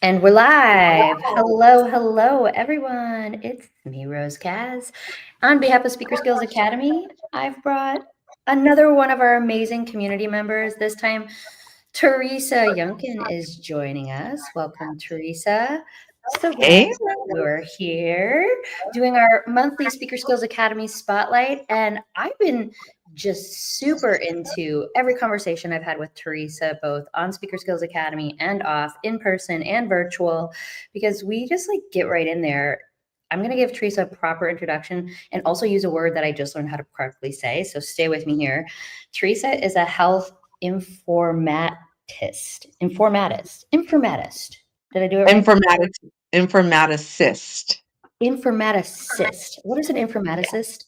And we're live. Hello, hello, everyone. It's me, Rose Kaz. On behalf of Speaker Skills Academy, I've brought another one of our amazing community members. This time, Teresa Younkin is joining us. Welcome, Teresa. So glad Hey, you're here doing our monthly Speaker Skills Academy spotlight. And I've been just super into every conversation I've had with Teresa, both on Speaker Skills Academy and off, in person and virtual, because we just like get right in there. I'm going to give Teresa a proper introduction and also use a word that I just learned how to correctly say. So stay with me here. Teresa is a health informaticist. Did I do it right? informaticist. Informaticist. What is an informaticist?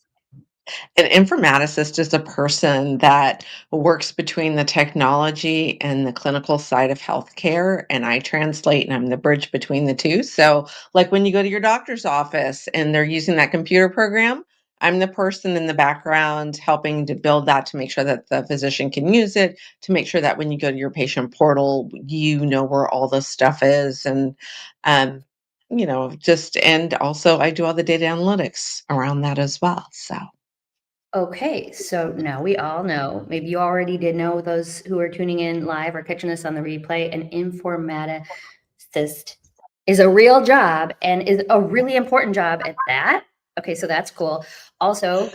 An informaticist is a person that works between the technology and the clinical side of healthcare, and I translate and I'm the bridge between the two. So, like when you go to your doctor's office and they're using that computer program, I'm the person in the background helping to build that to make sure that the physician can use it, to make sure that when you go to your patient portal, you know where all the stuff is. And, um, and also I do all the data analytics around that as well. So, Okay, so now we all know, maybe you already did know, those who are tuning in live or catching us on the replay, an informaticist is a real job and is a really important job at that. Okay, so that's cool. Also,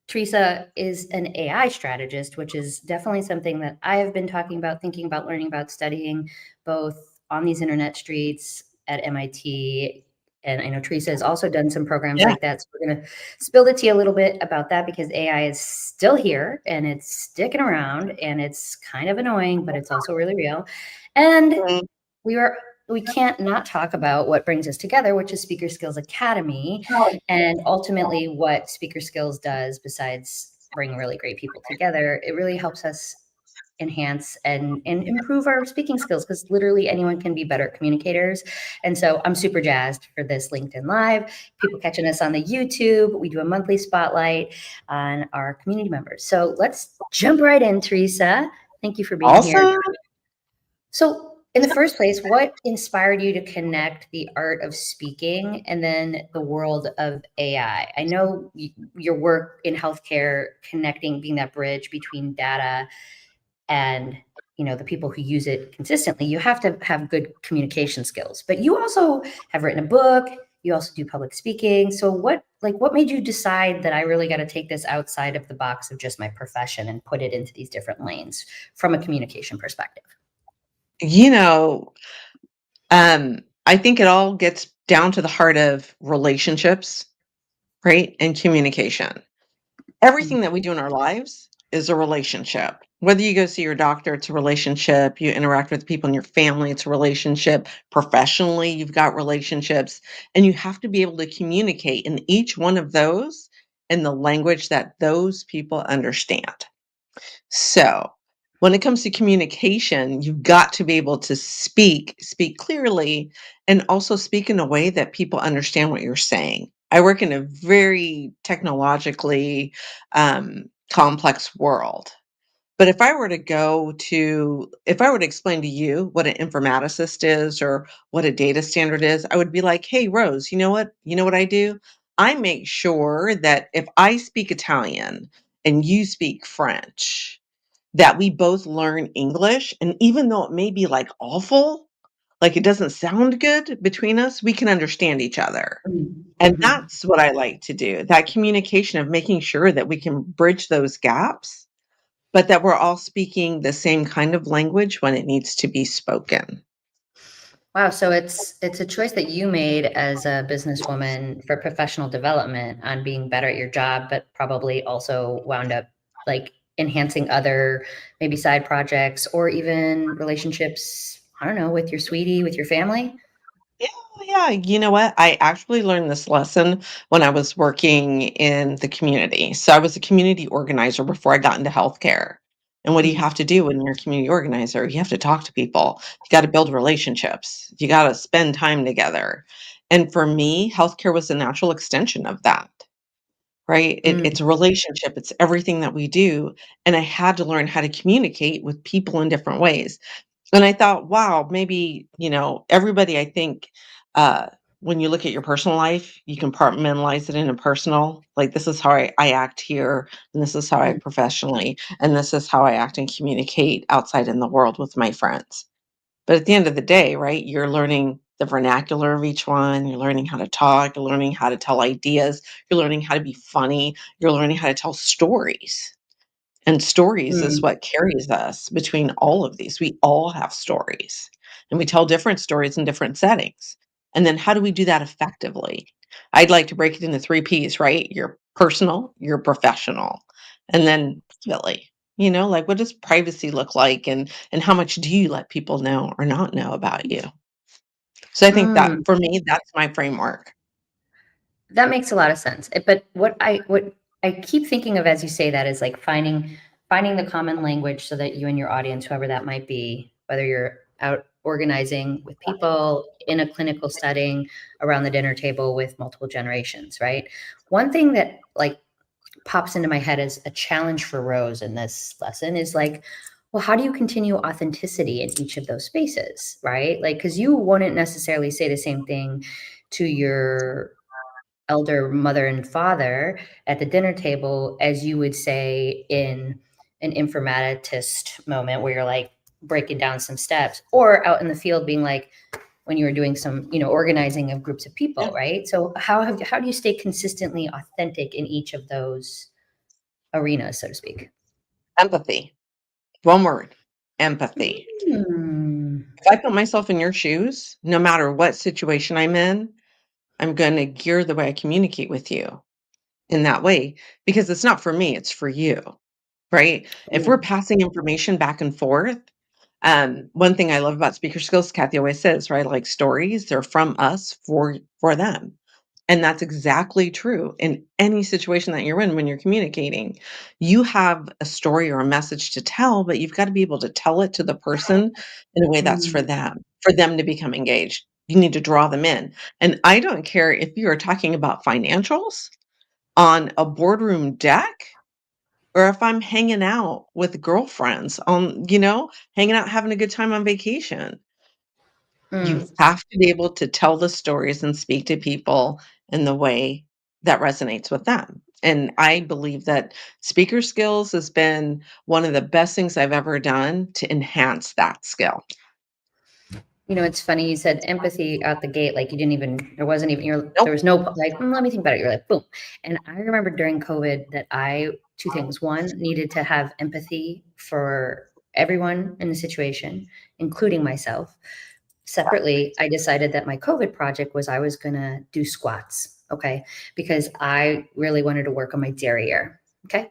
Teresa is an AI strategist, which is definitely something that I have been talking about, thinking about, learning about, studying, both on these internet streets at MIT. And I know Teresa has also done some programs yeah. like that. So we're going to spill the tea a little bit about that because AI is still here and it's sticking around and it's kind of annoying, but it's also really real. And we were we can't not talk about what brings us together, which is Speaker Skills Academy, and ultimately what Speaker Skills does besides bring really great people together. It really helps us enhance and improve our speaking skills because literally anyone can be better communicators. And so I'm super jazzed for this LinkedIn Live. People catching us on the YouTube. We do a monthly spotlight on our community members. So let's jump right in, Teresa. Thank you for being here. Awesome. So, in the first place, what inspired you to connect the art of speaking and then the world of AI? I know your work in healthcare, connecting, being that bridge between data and the people who use it consistently. You have to have good communication skills, but you also have written a book. You also do public speaking. So, what made you decide that I really got to take this outside of the box of just my profession and put it into these different lanes from a communication perspective? You know, I think it all gets down to the heart of relationships, right? And communication. Everything that we do in our lives is a relationship. Whether you go see your doctor, it's a relationship. You interact with people in your family, it's a relationship. Professionally, you've got relationships. And you have to be able to communicate in each one of those in the language that those people understand. So, when it comes to communication, you've got to be able to speak clearly, and also speak in a way that people understand what you're saying. I work in a very technologically complex world. But if I were to explain to you what an informaticist is or what a data standard is, I would be like, hey, Rose, you know what? You know what I do? I make sure that if I speak Italian and you speak French, that we both learn English. And even though it may be like awful, like it doesn't sound good between us, we can understand each other. And Mhm. that's what I like to do, that communication of making sure that we can bridge those gaps, but that we're all speaking the same kind of language when it needs to be spoken. Wow, so it's a choice that you made as a businesswoman for professional development on being better at your job, but probably also wound up like enhancing other maybe side projects or even relationships, I don't know, with your sweetie, with your family. Yeah, yeah. You know what? I actually learned this lesson when I was working in the community. So I was a community organizer before I got into healthcare. And what do you Mhm. have to do when you're a community organizer? You have to talk to people. You got to build relationships. You got to spend time together. And for me, healthcare was a natural extension of that, right? It's a relationship, it's everything that we do. And I had to learn how to communicate with people in different ways. And I thought, wow, maybe, everybody, I think, uh, when you look at your personal life, you compartmentalize it into personal. Like, this is how I act here, and this is how I Mm, act professionally, and this is how I act and communicate outside in the world with my friends. But at the end of the day, right, you're learning the vernacular of each one. You're learning how to talk. You're learning how to tell ideas. You're learning how to be funny. You're learning how to tell stories. And stories is mm, what carries us between all of these. We all have stories, and we tell different stories in different settings. And then how do we do that effectively? I'd like to break it into 3 Ps, right? Your personal, your professional, and then privately. Like, what does privacy look like, and how much do you let people know or not know about you? So I think that mm. for me, that's my framework. That makes a lot of sense. But what I keep thinking of as you say that is like finding the common language so that you and your audience, whoever that might be, whether you're out organizing with people in a clinical setting, around the dinner table with multiple generations, right? One thing that like pops into my head as a challenge for Rose in this lesson is like, well, how do you continue authenticity in each of those spaces, right? Like, because you wouldn't necessarily say the same thing to your elder mother and father at the dinner table as you would say in an informatist moment where you're like breaking down some steps or out in the field being like when you were doing some organizing of groups of people, Yeah. right? So how do you stay consistently authentic in each of those arenas, so to speak? Empathy. One word, empathy. Hmm. If I put myself in your shoes, no matter what situation I'm in, I'm going to gear the way I communicate with you in that way because it's not for me, it's for you, right? If we're Ooh. passing information back and forth, one thing I love about speaker skills, Kathy always says, right? Like stories, they're from us for them. And that's exactly true in any situation that you're in when you're communicating. You have a story or a message to tell, but you've got to be able to tell it to the person in a way that's Mm, for them to become engaged. You need to draw them in. And I don't care if you are talking about financials on a boardroom deck or if I'm hanging out with girlfriends hanging out, having a good time on vacation. You mm. have to be able to tell the stories and speak to people in the way that resonates with them. And I believe that speaker skills has been one of the best things I've ever done to enhance that skill. It's funny you said empathy out the gate, like you didn't even, there wasn't even, there Nope. was no like, let me think about it. You're like, boom. And I remember during COVID that two things. One, needed to have empathy for everyone in the situation, including myself. Separately, I decided that my COVID project was I was going to do squats. Okay. Because I really wanted to work on my derriere. Okay.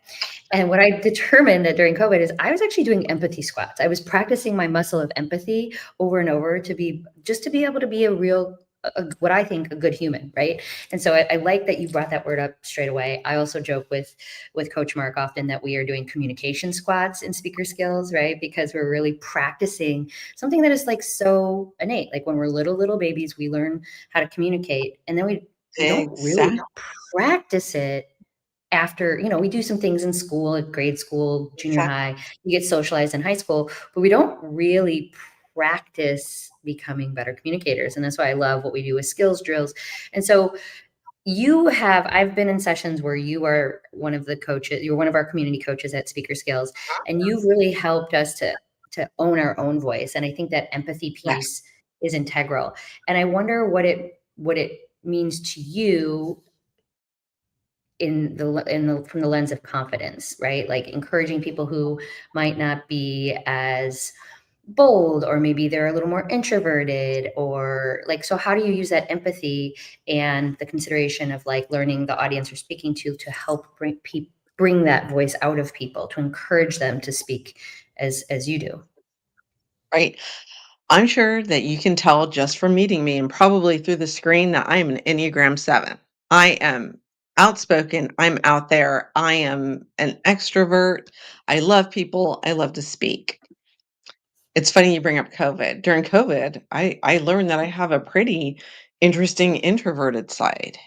And what I determined that during COVID is I was actually doing empathy squats. I was practicing my muscle of empathy over and over to be able to be a real, what I think a good human, right? And so I like that you brought that word up straight away. I also joke with Coach Mark often that we are doing communication squats in speaker skills, right? Because we're really practicing something that is like so innate. Like when we're little babies, we learn how to communicate, and then we don't really Exactly. practice it after, we do some things in school, at grade school, junior Exactly. high, you get socialized in high school, but we don't really practice becoming better communicators. And that's why I love what we do with skills drills. And so I've been in sessions where you are one of the coaches, you're one of our community coaches at Speaker Skills, and you've really helped us to own our own voice. And I think that empathy Yes. piece is integral. And I wonder what it means to you from the lens of confidence, right? Like encouraging people who might not be as bold, or maybe they're a little more introverted, or like, so how do you use that empathy and the consideration of like learning the audience you're speaking to help bring that voice out of people, to encourage them to speak as you do? Right. I'm sure that you can tell just from meeting me and probably through the screen that I am an Enneagram 7. I am outspoken. I'm out there. I am an extrovert. I love people. I love to speak. It's funny you bring up COVID. During COVID, I learned that I have a pretty interesting introverted side.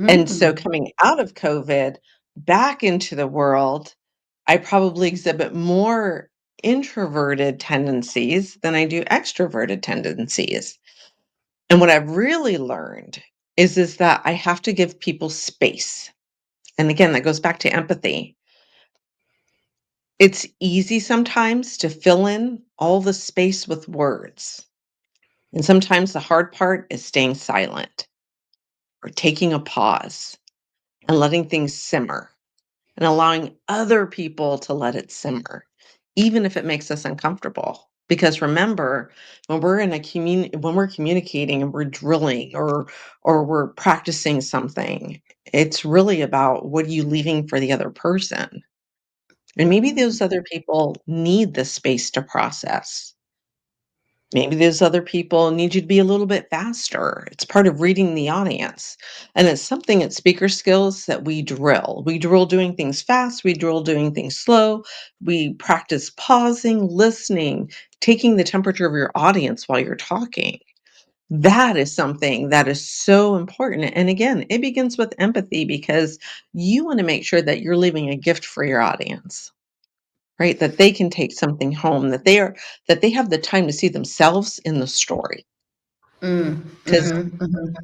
And so Mm, coming out of COVID back into the world, I probably exhibit more introverted tendencies than I do extroverted tendencies. And what I've really learned is that I have to give people space. And again, that goes back to empathy. It's easy sometimes to fill in all the space with words. And sometimes the hard part is staying silent or taking a pause and letting things simmer and allowing other people to let it simmer, even if it makes us uncomfortable. Because remember, when we're in a when we're communicating and we're drilling or we're practicing something, it's really about what are you leaving for the other person. And maybe those other people need the space to process. Maybe those other people need you to be a little bit faster. It's part of reading the audience. And it's something at speaker skills that we drill. We drill doing things fast, we drill doing things slow. We practice pausing, listening, taking the temperature of your audience while you're talking. That is something that is so important. And again, it begins with empathy because you want to make sure that you're leaving a gift for your audience. Right? That they can take something home, that they have the time to see themselves in the story. Mm, 'Cause mhm, mhm.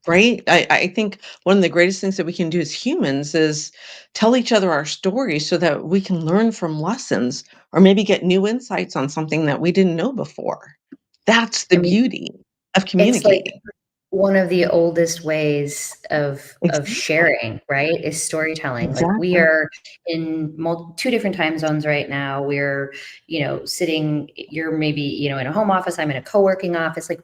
right? I think one of the greatest things that we can do as humans is tell each other our stories so that we can learn from lessons or maybe get new insights on something that we didn't know before. That's the I mean, beauty of it's like communicating. one of the oldest ways of Exactly. sharing, right, is storytelling. Like, we Exactly. are in 2 different time zones right now. We're, sitting you're maybe, in a home office, I'm in a co-working office, like,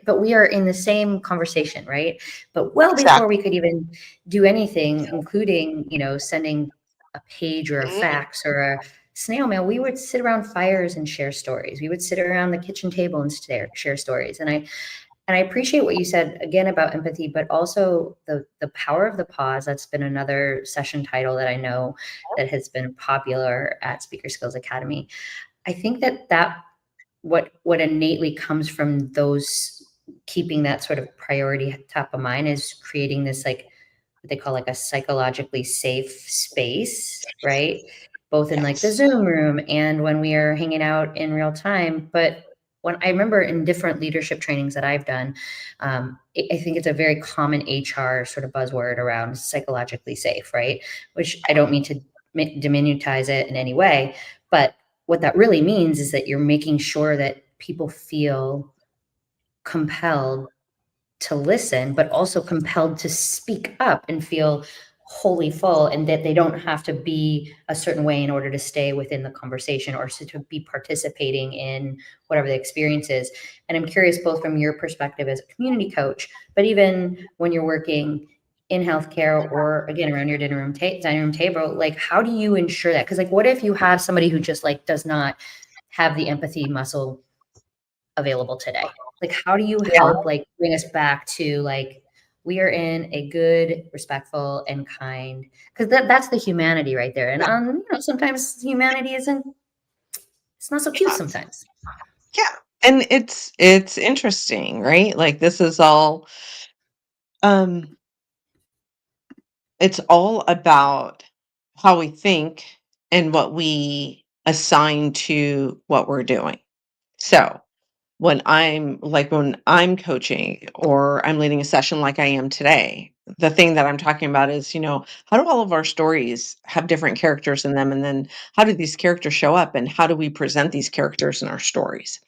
but we are in the same conversation, right? But well before we Exactly. could even do anything, including, sending a page or a Mhm. fax or a snail mail, we would sit around fires and share stories. We would sit around the kitchen table and share stories, and I appreciate what you said again about empathy, but also the power of the pause. That's been another session title that I know that has been popular at Speaker Skills Academy. I think that what innately comes from those, keeping that sort of priority top of mind, is creating this, like, what they call, like, a psychologically safe space, right? Both in, like, the Yes. Zoom room and when we are hanging out in real time. But when I remember in different leadership trainings that I've done, I think it's a very common HR sort of buzzword around psychologically safe, right? Which I don't mean to diminutize it in any way, but what that really means is that you're making sure that people feel compelled to listen, but also compelled to speak up and feel wholly full, and that they don't have to be a certain way in order to stay within the conversation or to be participating in whatever the experience is. And I'm curious, both from your perspective as a community coach, but even when you're working in healthcare or again around your dining room table, like, how do you ensure that? Because, like, what if you have somebody who just, like, does not have the empathy muscle available today? Like, how do you Yeah. help, like, bring us back to, like, we are in a good, respectful, and kind, because that's the humanity right there. And, Yeah. sometimes humanity isn't it's not so cute sometimes. Yeah. And it's interesting, right? Like this is all um it's all about how we think and what we assign to what we're doing. So, when I'm coaching or I'm leading a session like I am today, the thing that I'm talking about is, how do all of our stories have different characters in them? And then how do these characters show up and how do we present these characters in our stories?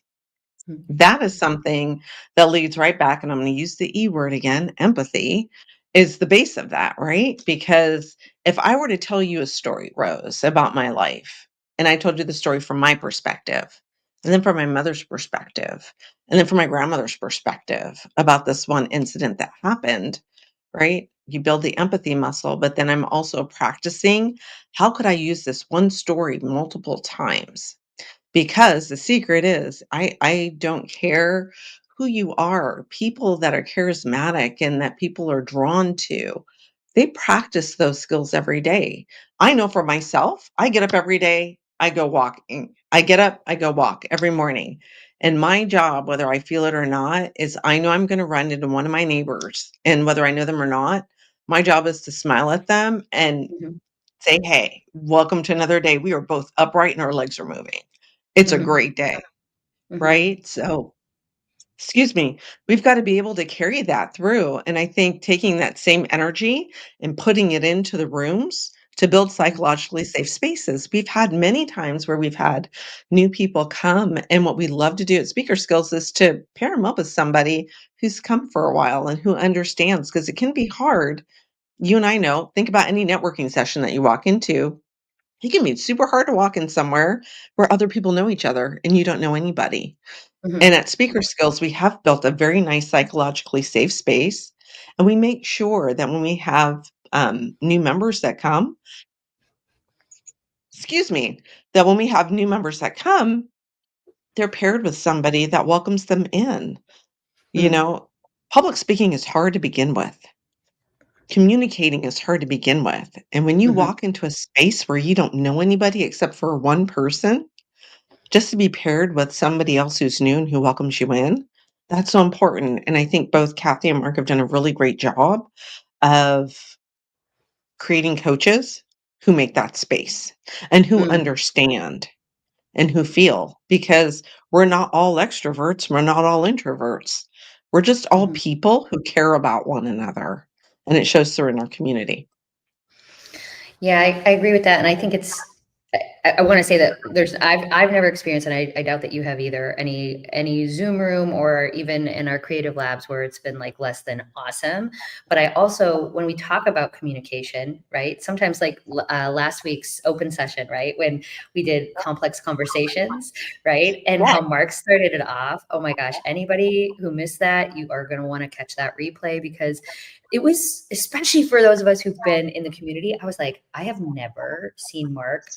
Mhm, That is something that leads right back, and I'm going to use the E word again, empathy is the base of that, right? Because if I were to tell you a story, Rose, about my life, and I told you the story from my perspective, and then from my mother's perspective, and then from my grandmother's perspective about this one incident that happened, right? You build the empathy muscle, but then I'm also practicing how could I use this one story multiple times? Because the secret is I don't care who you are. People that are charismatic and that people are drawn to, they practice those skills every day. I know for myself, I get up every day, I go walking. I get up, I go walk every morning. And my job, whether I feel it or not, is I know I'm going to run into one of my neighbors. And whether I know them or not, my job is to smile at them and mhm. say, hey, welcome to another day. We are both upright and our legs are moving. it's a Mhm. great day, Mhm. right? So, excuse me, we've got to be able to carry that through. And I think taking that same energy and putting it into the rooms to build psychologically safe spaces. We've had many times where we've had new people come, and what we love to do at Speaker Skills is to pair them up with somebody who's come for a while and who understands, because it can be hard. You and I know, think about any networking session that you walk into. It can be super hard to walk in somewhere where other people know each other and you don't know anybody. And Mhm. at Speaker Skills, we have built a very nice psychologically safe space. And we make sure that when we have new members that come, excuse me, that when we have new members that come, they're paired with somebody that welcomes them in. You Mhm. know, public speaking is hard to begin with. Communicating is hard to begin with. And when you Mhm. walk into a space where you don't know anybody except for one person, just to be paired with somebody else who's new and who welcomes you in, that's so important. And I think both Kathy and Mark have done a really great job of creating coaches who make that space and who Mm. understand and who feel, because we're not all extroverts, we're not all introverts. We're just all Mhm. people who care about one another. And it shows through in our community. Yeah, I agree with that, and I think it's. I want to say that I've never experienced, and I doubt that you have either, any Zoom room or even in our creative labs where it's been like less than awesome. But I also, when we talk about communication, right? Sometimes like last week's open session, right, when we did complex conversations, right, and Yeah. how Mark started it off. Oh my gosh, anybody who missed that, you are going to want to catch that replay because it was, especially for those of us who've been in the community, I was like, I have never seen Mark,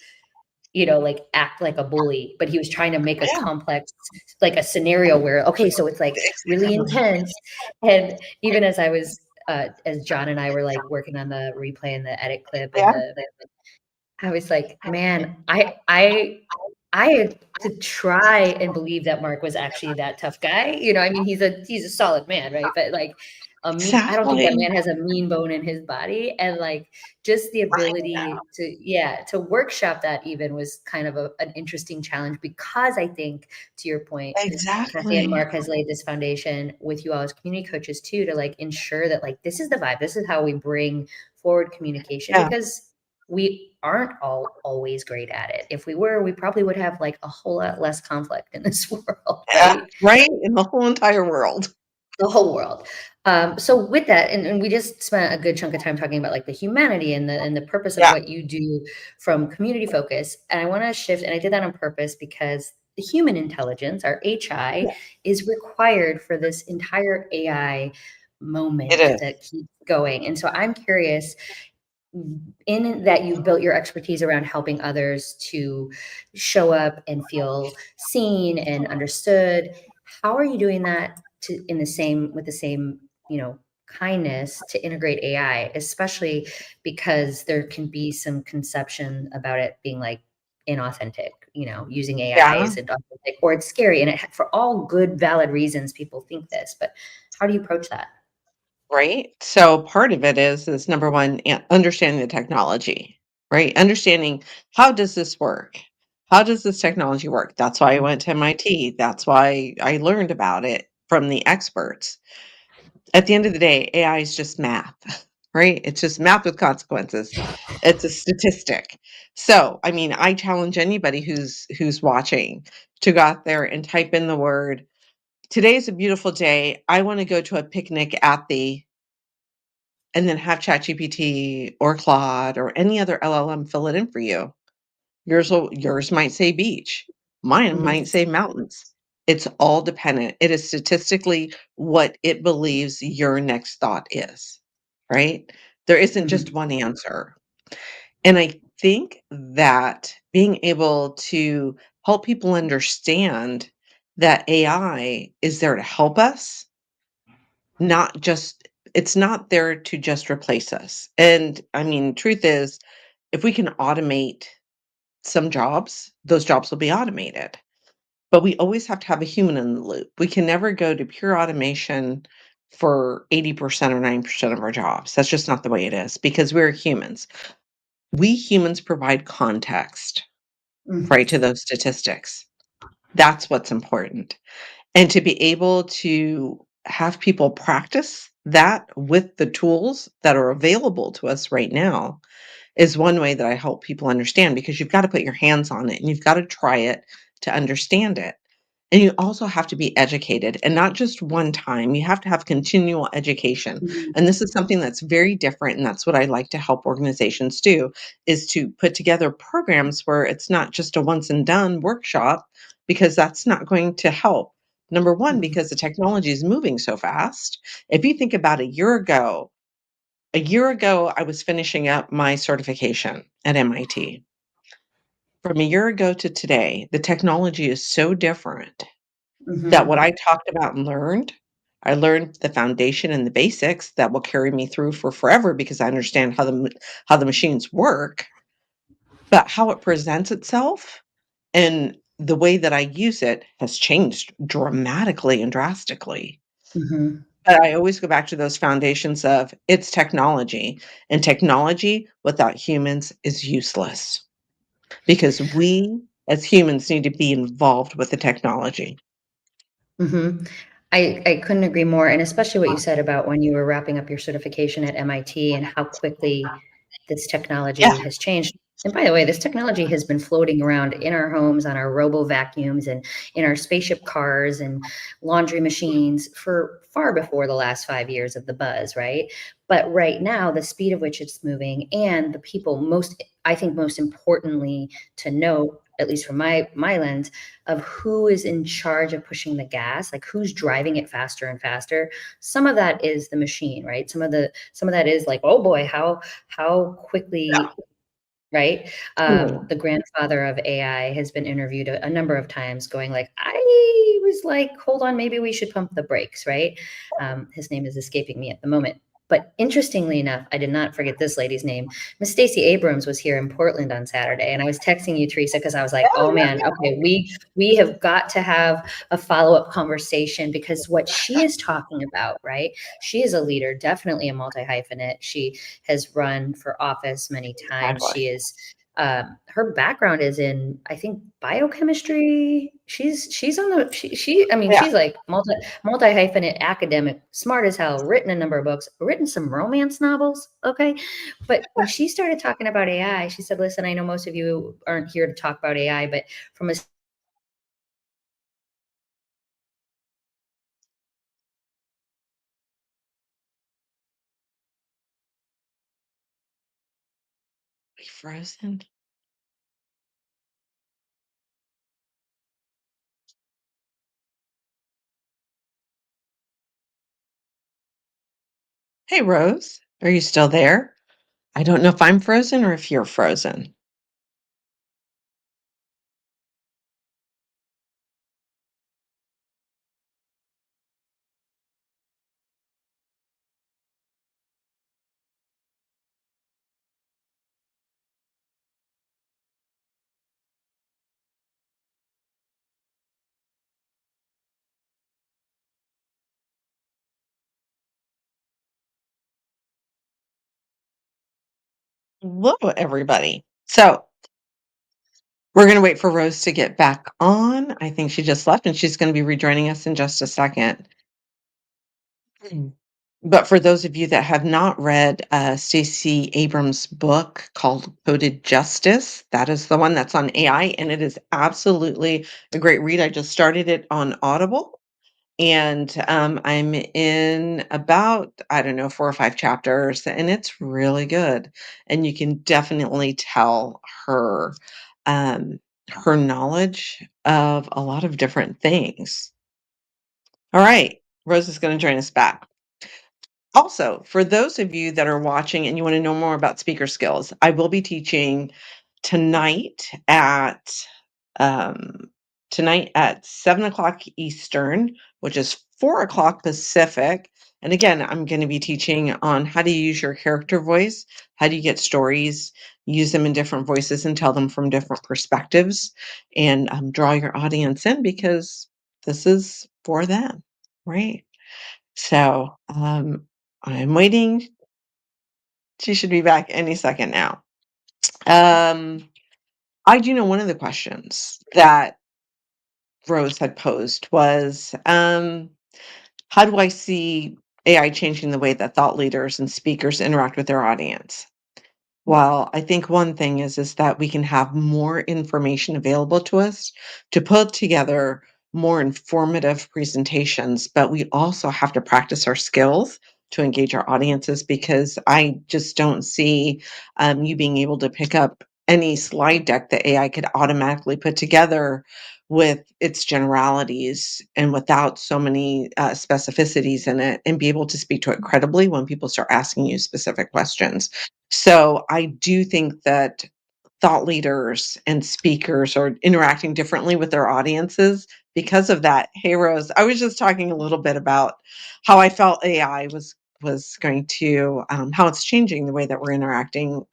like act like a bully, but he was trying to make a Yeah, complex, like a scenario where, okay, so it's like really exactly. intense. And even as I was, as John and I were like working on the replay and the edit clip and Yeah. I was like, man, I had to try and believe that Mark was actually that tough guy. I mean, he's a solid man, right? But like I don't think that Exactly. man has a mean bone in his body. And like just the I ability know. to, yeah, to workshop that even was kind of an interesting challenge because I think, to your point, Kathy and Exactly. Mark has laid this foundation with you all as community coaches too, to like ensure that like this is the vibe, this is how we bring forward communication, Yeah. because we aren't all always great at it. If we were, we probably would have like a whole lot less conflict in this world, Yeah. right? Right? In the whole entire world. The whole world. So with that, and we just spent a good chunk of time talking about like the humanity and the purpose of Yeah. what you do from community focus. And I want to shift, and I did that on purpose because the human intelligence, our HI, Yeah. is required for this entire AI It moment is. that keeps going. And so I'm curious, in that you've built your expertise around helping others to show up and feel seen and understood. How are you doing that in the same with the same, kindness to integrate AI, especially because there can be some conception about it being like inauthentic, using AI Yeah. is inauthentic or it's scary. And for all good, valid reasons, people think this, but how do you approach that? Right? So part of it is number one, understanding the technology, right? Understanding, how does this work? How does this technology work? That's why I went to MIT. That's why I learned about it from the experts. At the end of the day, AI is just math, right? It's just math with consequences. It's a statistic. So, I mean, I challenge anybody who's watching to go out there and type in the word, "Today's a beautiful day. I want to go to a picnic at the," and then have ChatGPT or Claude or any other LLM fill it in for you. Yours might say beach. Mine Mhm. might say mountains. It's all dependent. It is statistically what it believes your next thought is, right? There isn't just Mhm. one answer. And I think that being able to help people understand that AI is there to help us, not just, it's not there to just replace us. And I mean, truth is, if we can automate some jobs, those jobs will be automated. But we always have to have a human in the loop. We can never go to pure automation for 80% or 90% of our jobs. That's just not the way it is, because we're humans. We humans provide context, Mhm. right, to those statistics. That's what's important. And to be able to have people practice that with the tools that are available to us right now is one way that I help people understand because you've got to put your hands on it and you've got to try it to understand it. And you also have to be educated and not just one time. You have to have continual education. Mhm, And this is something that's very different. And that's what I like to help organizations do is to put together programs where it's not just a once and done workshop because that's not going to help. Number one, mhm, because the technology is moving so fast. If you think about a year ago, I was finishing up my certification at MIT. From a year ago to today, the technology is so different that what mhm, I talked about and learned, I learned the foundation and the basics that will carry me through for forever because I understand how the machines work, but how it presents itself and the way that I use it has changed dramatically and drastically. mhm, But I always go back to those foundations of it's technology, and technology without humans is useless because we as humans need to be involved with the technology. mhm. I couldn't agree more, and especially what you said about when you were wrapping up your certification at MIT and how quickly this Yeah. technology has changed. And by the way, this technology has been floating around in our homes, on our robo vacuums, and in our spaceship cars and laundry machines for far before the last 5 years of the buzz, right? But right now, the speed of which it's moving, and the people most, I think, most importantly to note, at least from my lens, of who is in charge of pushing the gas, like who's driving it faster and faster. Some of that is the machine, right? Some of that is like, oh boy, how quickly, right? Yeah. The grandfather of AI has been interviewed a number of times, going like, I was like, hold on, maybe we should pump the brakes, right? His name is escaping me at the moment. But interestingly enough, I did not forget this lady's name. Miss Stacey Abrams was here in Portland on Saturday, and I was texting you, Teresa, because I was like, "Oh man, okay, we have got to have a follow up conversation because what she is talking about, right? She is a leader, definitely a multi hyphenate. She has run for office many times. Exactly. She is her background is in, I think, biochemistry. She's on the she I mean, Yeah. she's like multi hyphenate academic, smart as hell, written a number of books, written some romance novels. Okay. But when she started talking about AI, she said, listen, I know most of you aren't here to talk about AI, but from a We frozen? Hey, Rose, are you still there? I don't know if I'm frozen or if you're frozen. Hello, everybody. So we're going to wait for Rose to get back on. I think she just left and she's going to be rejoining us in just a second. Mm. But for those of you that have not read Stacey Abrams' book called Coded Justice, that is the one that's on AI, and it is absolutely a great read. I just started it on Audible, and I'm in about, I don't know, 4 or 5 chapters, and it's really good. And you can definitely tell um, her knowledge of a lot of different things. All right, Rose is going to join us back. Also, for those of you that are watching and you want to know more about speaker skills, I will be teaching tonight at um, tonight at 7 o'clock Eastern, which is 4 o'clock Pacific. And again, I'm going to be teaching on how to use your character voice, how do you get stories, use them in different voices, and tell them from different perspectives, and draw your audience in because this is for them, right? So I'm waiting. She should be back any second now. Um, I do know one of the questions that Rose had posed was, how do I see AI changing the way that thought leaders and speakers interact with their audience? Well, I think one thing is that we can have more information available to us to put together more informative presentations, but we also have to practice our skills to engage our audiences because I just don't see you being able to pick up any slide deck that AI could automatically put together with its generalities and without so many specificities in it and be able to speak to it credibly when people start asking you specific questions. So I do think that thought leaders and speakers are interacting differently with their audiences because of that. Hey Rose, I was just talking a little bit about how I felt AI was going to how it's changing the way that we're interacting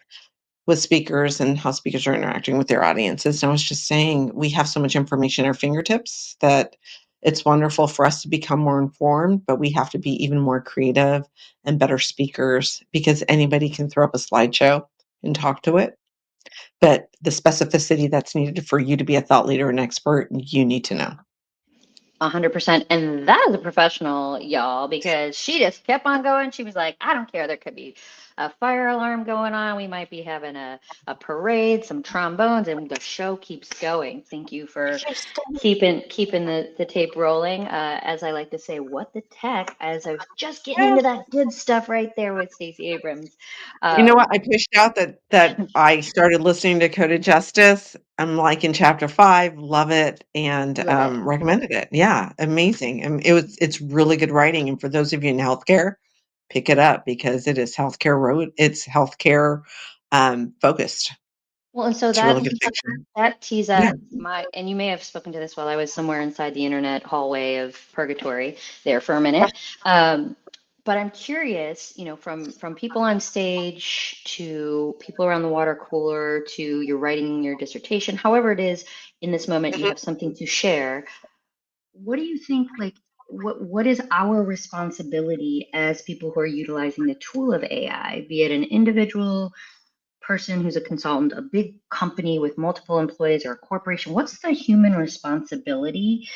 with speakers and how speakers are interacting with their audiences. And I was just saying we have so much information at our fingertips that it's wonderful for us to become more informed, but we have to be even more creative and better speakers because anybody can throw up a slideshow and talk to it. But the specificity that's needed for you to be a thought leader and expert, you need to know. 100%. And that is a professional, y'all, because she just kept on going. She was like, I don't care. There could be a fire alarm going on. We might be having a parade, some trombones, and the show keeps going. Thank you for keeping the tape rolling. As I like to say, what the tech, as I was just getting into that good stuff right there with Stacey Abrams. You know what? Um, I pushed out that I started listening to Code of Justice. I'm like in chapter 5, love it, and Love it. recommended it. Yeah, amazing. And it's really good writing. And for those of you in healthcare, pick it up because it is healthcare road. It's healthcare focused. Well, and so It's really good fiction. that tees Yeah. up my, and you may have spoken to this while I was somewhere inside the internet hallway of purgatory there for a minute. Um, but I'm curious, from people on stage to people around the water cooler to you're writing your dissertation, however it is in this moment you Mhm. have something to share. What do you think, like, what is our responsibility as people who are utilizing the tool of AI, be it an individual person who's a consultant, a big company with multiple employees or a corporation? What's the human responsibility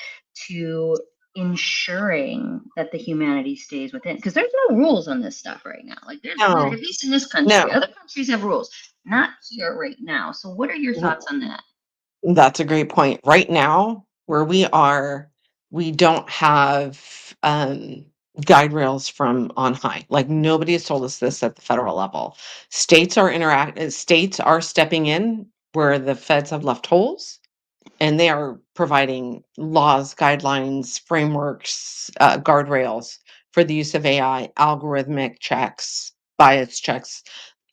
to ensuring that the humanity stays within? Because there's no rules on this stuff right now. Like at No, least in this country, no. other countries have rules, not here right now. So what are your thoughts on that? That's a great point. Right now, where we are, we don't have guide rails from on high. Like nobody has told us this at the federal level. States are stepping in where the feds have left holes and they are providing laws, guidelines, frameworks, guardrails for the use of AI, algorithmic checks, bias checks.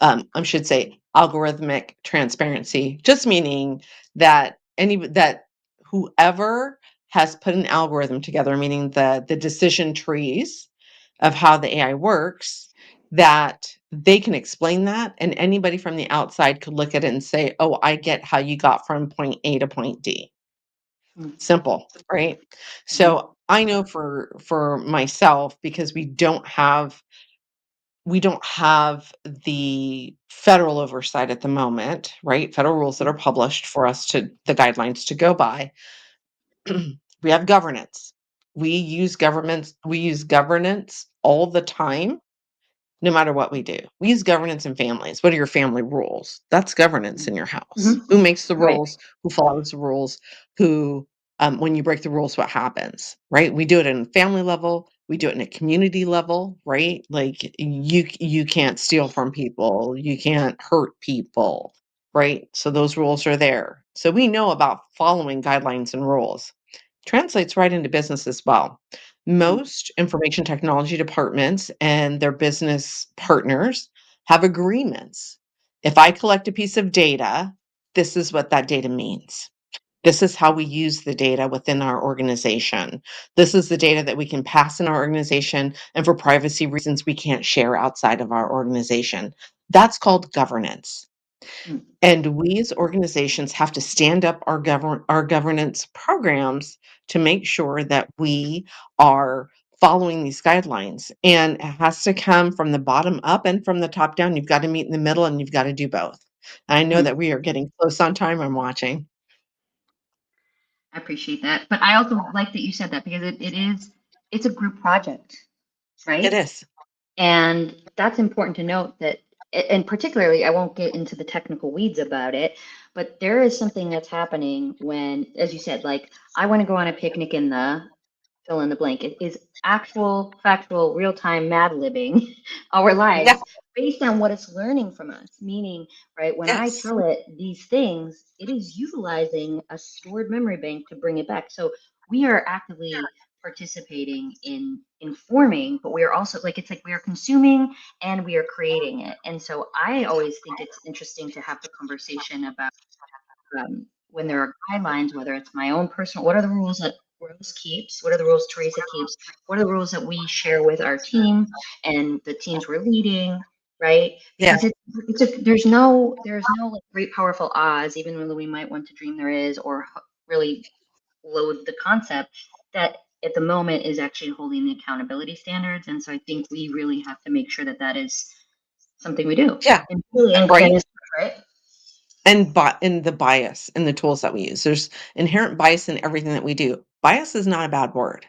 I should say algorithmic transparency, just meaning that whoever has put an algorithm together, meaning the decision trees of how the AI works, that they can explain that, and anybody from the outside could look at it and say, "Oh, I get how you got from point A to point D." Simple, right? Mm-hmm. So I know for myself because we don't have the federal oversight at the moment, right? Federal rules that are published for us to the guidelines to go by. We have governance. We use governance all the time no matter what we do. We use governance in families. What are your family rules? That's governance in your house. Mm-hmm. Who makes the Right. rules? Who follows the rules? Who, when you break the rules, what happens? Right? We do it in a family level. We do it in a community level, right? Like you can't steal from people. You can't hurt people, right? So those rules are there. So we know about following guidelines and rules. Translates right into business as well. Most information technology departments and their business partners have agreements. If I collect a piece of data, this is what that data means. This is how we use the data within our organization. This is the data that we can pass in our organization, and for privacy reasons, we can't share outside of our organization. That's called governance. Mm-hmm. And we as organizations have to stand up our governance programs to make sure that we are following these guidelines. And it has to come from the bottom up and from the top down. You've got to meet in the middle and you've got to do both. I know that we are getting close on time. I'm watching. I appreciate that. But I also like that you said that because it's a group project, It right? is. And that's important to note that, and particularly, I won't get into the technical weeds about it, but there is something that's happening when, as you said, like I want to go on a picnic in the fill in the blank. It is actual, factual, real time mad libbing our Yeah. lives based on what it's learning from us. Meaning, right, when I Yes. tell it these things, it is utilizing a stored memory bank to bring it back. So we are actively participating in informing, but we are also like, it's like we are consuming and we are creating it. And so I always think it's interesting to have the conversation about when there are guidelines, whether it's my own personal, what are the rules that Rose keeps? What are the rules Teresa keeps? What are the rules that we share with our team and the teams we're leading, right? Yeah. Because there's no like great powerful Oz, even though we might want to dream there is, or really loathe the concept that at the moment is actually holding the accountability standards. And so I think we really have to make sure that that is something we do. Yeah. And really, Right. right? And the bias in the tools that we use. There's inherent bias in everything that we do. Bias is not a bad word.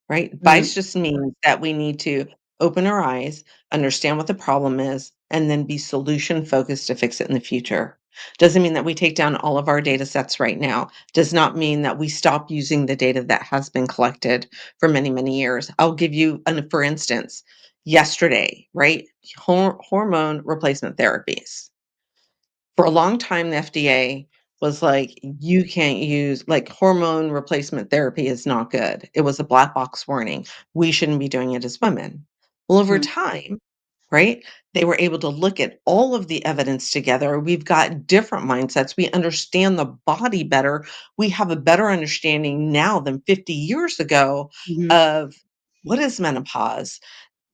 Right? Mm, Bias just means that we need to open our eyes, understand what the problem is, and then be solution focused to fix it in the future. Doesn't mean that we take down all of our data sets right now. Does not mean that we stop using the data that has been collected for many, many years. I'll give you for instance, yesterday, right? Hormone replacement therapies. For a long time, the FDA was like, you can't use like hormone replacement therapy is not good. It was a black box warning. We shouldn't be doing it as women. Well, over mm, time, right, they were able to look at all of the evidence together. We've got different mindsets. We understand the body better. We have a better understanding now than 50 years ago mhm, of what is menopause,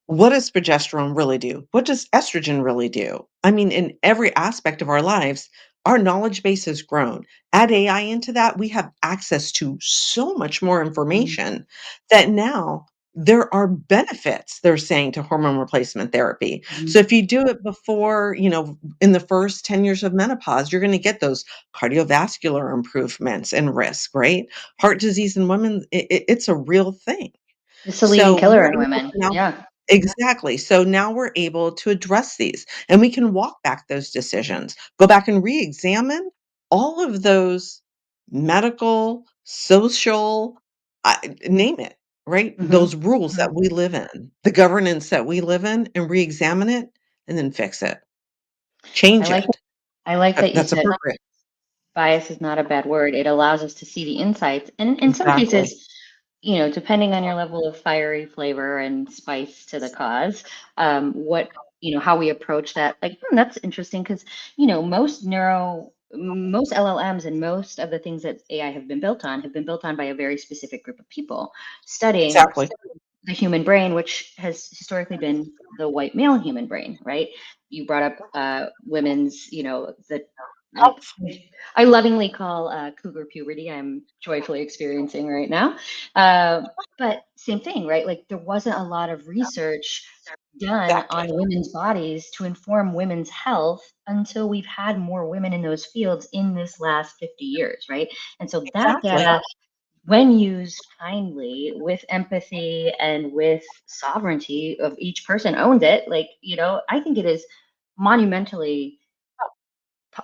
what does progesterone really do? What does estrogen really do? I mean, in every aspect of our lives, our knowledge base has grown. Add AI into that, we have access to so much more mhm, information that now there are benefits, they're saying, to hormone replacement therapy. mhm. So if you do it before, in the first 10 years of menopause, you're going to get those cardiovascular improvements and risk, right? Heart disease in women, it's a real thing. It's the leading So killer we're in able to women. now. Yeah. Exactly. So now we're able to address these and we can walk back those decisions, go back and re-examine all of those medical, social, name it, right? Mhm, Those rules that mhm. we live in, the governance that we live in, and re-examine it and then fix it, I change like it. I like that you That's said appropriate. bias is not a bad word. It allows us to see the insights. And in some Exactly. cases, depending on your level of fiery flavor and spice to the cause, how we approach that, like, that's interesting because, most LLMs and most of the things that AI have been built on by a very specific group of people studying Exactly. the human brain, which has historically been the white male human brain, right? You brought up women's, the like Health. I lovingly call cougar puberty. I'm joyfully experiencing right now. But same thing, right? Like there wasn't a lot of research done on Exactly. women's bodies to inform women's health until we've had more women in those fields in this last 50 years, right? And so that Exactly. data, when used kindly with empathy and with sovereignty of each person owns it, like, I think it is monumentally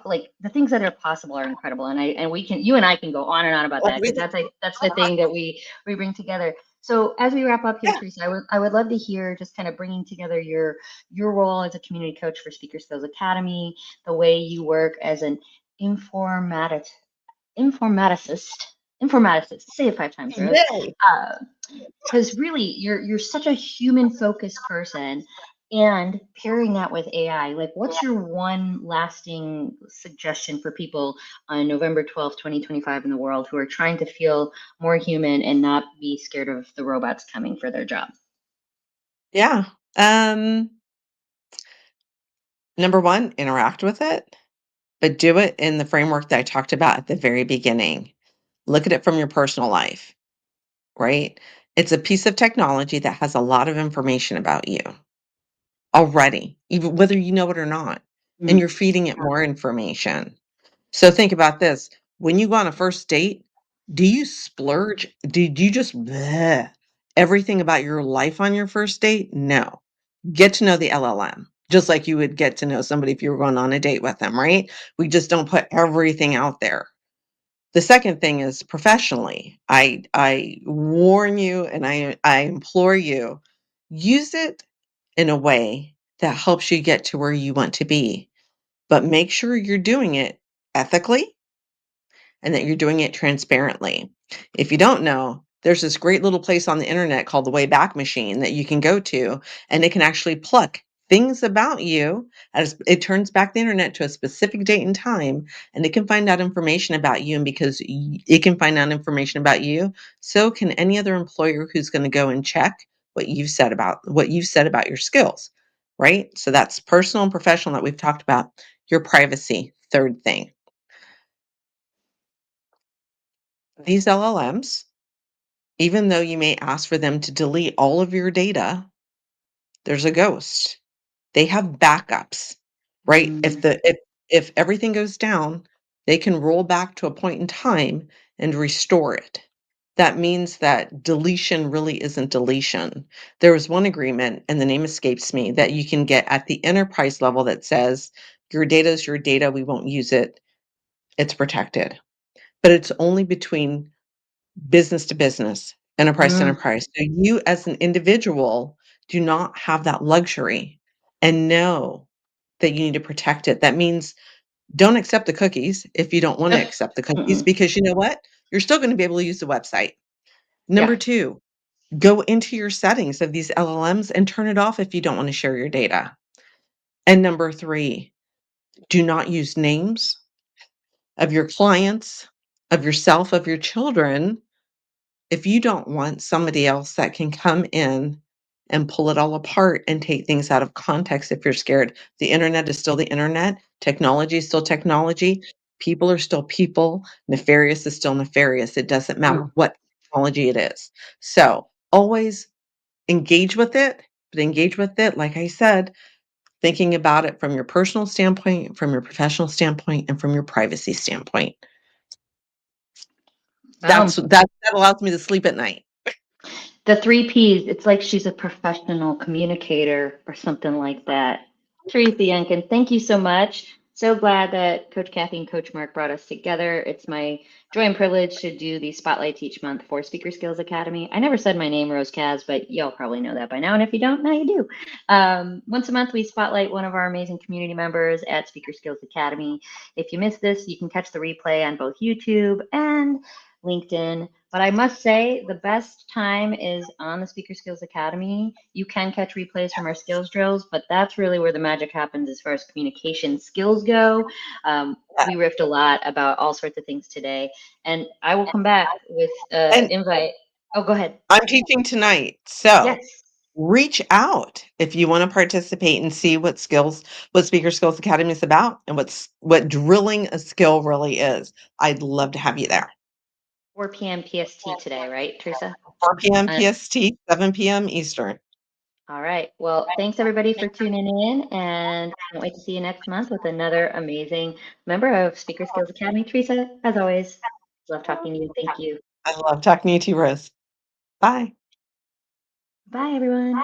like the things that are possible are incredible, and you and I can go on and on about Well, that because that's the thing that we bring together. So as we wrap up here, yeah. Teresa, I would love to hear just kind of bringing together your role as a community coach for Speaker Skills Academy, the way you work as an informatic informaticist informaticist. Say it 5 times, Rose. Yay. Uh, because really you're such a human focused person, and pairing that with AI, like what's your one lasting suggestion for people on November 12th, 2025 in the world who are trying to feel more human and not be scared of the robots coming for their job? Yeah. Um, Number one, interact with it. But do it in the framework that I talked about at the very beginning. Look at it from your personal life, right? It's a piece of technology that has a lot of information about you already, even whether you know it or not, and you're Mm, feeding it more information. So think about this. When you go on a first date, Do you splurge? Did you just bleh everything about your life on your first date? No. Get to know the LLM, just like you would get to know somebody if you were going on a date with them, right? We just don't put everything out there. The second thing is professionally. I warn you and I implore you, use it in a way that helps you get to where you want to be, but make sure you're doing it ethically and that you're doing it transparently. If you don't know, there's this great little place on the internet called the Wayback Machine that you can go to, and it can actually pluck things about you as it turns back the internet to a specific date and time, and it can find out information about you. And because it can find out information about you, so can any other employer who's going to go and check what you've said about your skills, right? So that's personal and professional that we've talked about. Your privacy, third thing. These LLMs, even though you may ask for them to delete all of your data, there's a ghost. They have backups, right? Mm. If everything goes down, they can roll back to a point in time and restore it. That means that deletion really isn't deletion. There was one agreement, and the name escapes me, that you can get at the enterprise level that says your data is your data, we won't use it, it's protected. But it's only between business to business, enterprise to Mm. enterprise. So you as an individual do not have that luxury, and know that you need to protect it. That means don't accept the cookies if you don't want to accept the cookies, Mm-mm. because you know what? You're still going to be able to use the website. Yeah. Number 2, go into your settings of these LLMs and turn it off if you don't want to share your data. And number 3, do not use names of your clients, of yourself, of your children, if you don't want somebody else that can come in and pull it all apart and take things out of context. If you're scared, the internet is still the internet, technology is still technology, people are still people, nefarious is still nefarious. It doesn't matter Mm. what technology it is. So always engage with it, but engage with it, like I said, thinking about it from your personal standpoint, from your professional standpoint, and from your privacy standpoint. That allows me to sleep at night. The 3 Ps, it's like she's a professional communicator or something like that. Teresa Younkin, thank you so much. So glad that Coach Kathy and Coach Mark brought us together. It's my joy and privilege to do the spotlights each month for Speaker Skills Academy. I never said my name, Rose Kaz, but y'all probably know that by now. And if you don't, now you do. Once a month, we spotlight one of our amazing community members at Speaker Skills Academy. If you missed this, you can catch the replay on both YouTube and LinkedIn. But I must say, the best time is on the Speaker Skills Academy. You can catch replays from our skills drills, but that's really where the magic happens as far as communication skills go. We riffed a lot about all sorts of things today, and I will come back with an And invite. Oh, go ahead. I'm teaching tonight, so Yes. reach out if you want to participate and see what Speaker Skills Academy is about, and what drilling a skill really is. I'd love to have you there. 4 p.m. PST today, right, Teresa? 4 p.m. Uh, PST, 7 p.m. Eastern. all right. Well, thanks everybody for tuning in, and can't wait to see you next month with another amazing member of Speaker Skills Academy. Teresa, as always, love talking to you. Thank you. I love talking to you too, Rose. Bye. Bye, everyone.